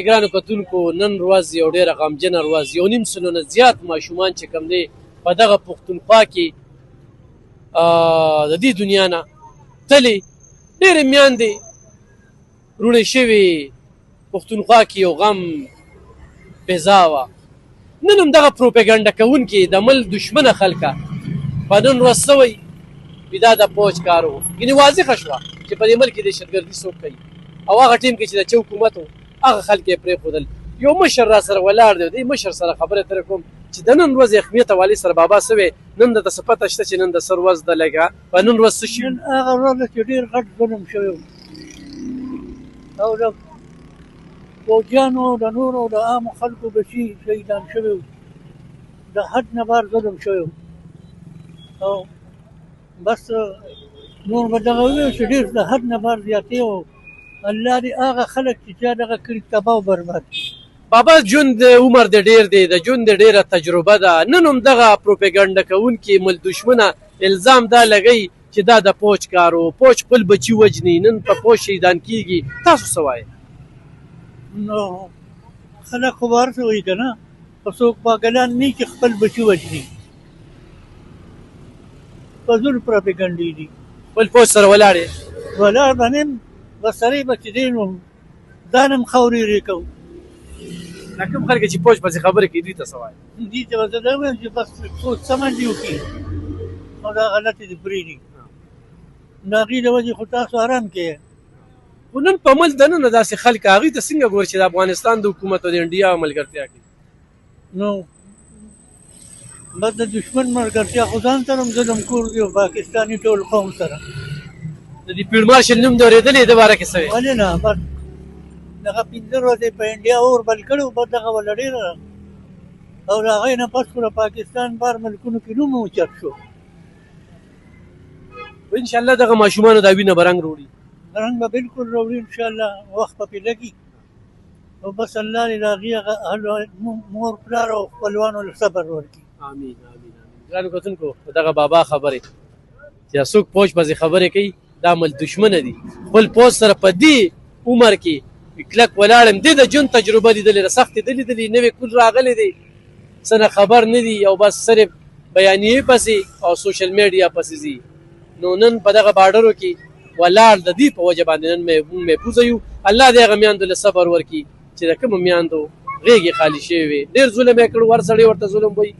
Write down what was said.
ګرانو کتونکو نن ورځ یو ډېره غمجنه ورځ 1.5 سلو نه زیات ماشومان چې کوم دی په دغه پښتونخوا کې د دې دنیا نه تللي ډېرې میندې روڼې شوې پښتونخوا کې یو غم فضا وه. نن هم دغه پروپیګنډه کوونکي د ملک دشمنه خلکه په نن ورځ څه وایي وي دا د پوځ کار و. یعنې واضحه شوه چې په دې ملک کې دهشتګردي څوک کوي او هغه ټیم کې چې د چا حکومت و هغه خلک یې پرېښودل. یو مشر را سره ولاړ دی، دې مشر سره خبرې اترې کوم چې د نن ورځ اهمیت والي سره بابا څه وی نن درته څه پته شته چې نن د څه ورځ ده لږه په نن ورځ څه شي؟ نن هغه ورځ ده چې ډېر غټ ظلم شوی و او د پوځیانو د نورو د عامو خلکو بچي شهیدان شوي وو. د حد نه بار ظلم شوی و او بس نور به دغه وویل چې ډېر د حد نه بار زیاتې و. الله دې هغه خلک چې چا دغه کړي تباه او برباد. بابا ژوند عمر د ډېر دی، د ژوند ډېره تجربه ده. نن هم دغه پروپیګنډه کوونکي ملک دشمنه الزام دا لګوي چې دا د پوج کار و، پوج خپل بچي وژني، نن په پوج شهیدان کېږي. تاسو څه وایئ؟ نو خلک خو به هر څه وایي که نه، خو څوک پاګلان نه چې خپل بچي وژني. فضول پروپیګنډې دي. خپل پوج سره ولاړ یې ولاړ به نه یم، بس سړی به چې دی نو ځان هم خاورې رې کوو. دا کوم خلک چې پوج پسې خبرې کوي دوی ته څه وایي؟ دوی ته به زه دا وایم چې بس پوج سمه دې وکړي او دا غلطې دې پرېږدي. د هغې د وجې خو تاسو آرام کې خو نن په ملک دننه داسې خلک هغوی ته څنګه ګوري چې د افغانستان د حکومت او د انډیا ملګرتیا کوي؟ نو بس د دشمن ملګرتیا خو ځان سره هم ظلم کور دی او پاکستاني ټول قوم سره. د دې فیلډ مارشل نوم د اورېدلې د باره کې څه وایي؟ ولې نه، بس دغه 15 ورځې په انډیا اور بل کړی و، بس دغه وله ډېره او د هغې نه پس خو د پاکستان بار ملکونو کې نوم اوچت شو. انشاءالله دغه ماشومانو دا وینه به رنګ راوړي. رنګ به بلکل راوړي انشاءالله، وخت به پرې لګي او بس الله دې د هغې هغه مور پلار او خپلوانو له صبر ورکړي. آمین آمین آمین. ګرانو کتونکو دغه بابا خبرې چې څوک پوج پسې خبرې کوي دا ملک دشمنه دي. خپل پوج سره په دې عمر کې کلک ولاړ یم. دې د ژوند تجربه لیدلې ده، سختې ده لیدلې، نوې کول راغلی دی، څه نه خبر نه دي او بس صرف بیانیې پسې او سوشل میډیا پسې ځي. نو نن په دغه باډرو کې ولاړ د دې په وجه باندې نن محفوظه یو. الله دې هغه میندو له صبر ورکړي چې د کومو میندو غېږې خالي شوې وې. ډېر ظلم یې کړ، ور سړی ورته ظلم وایي.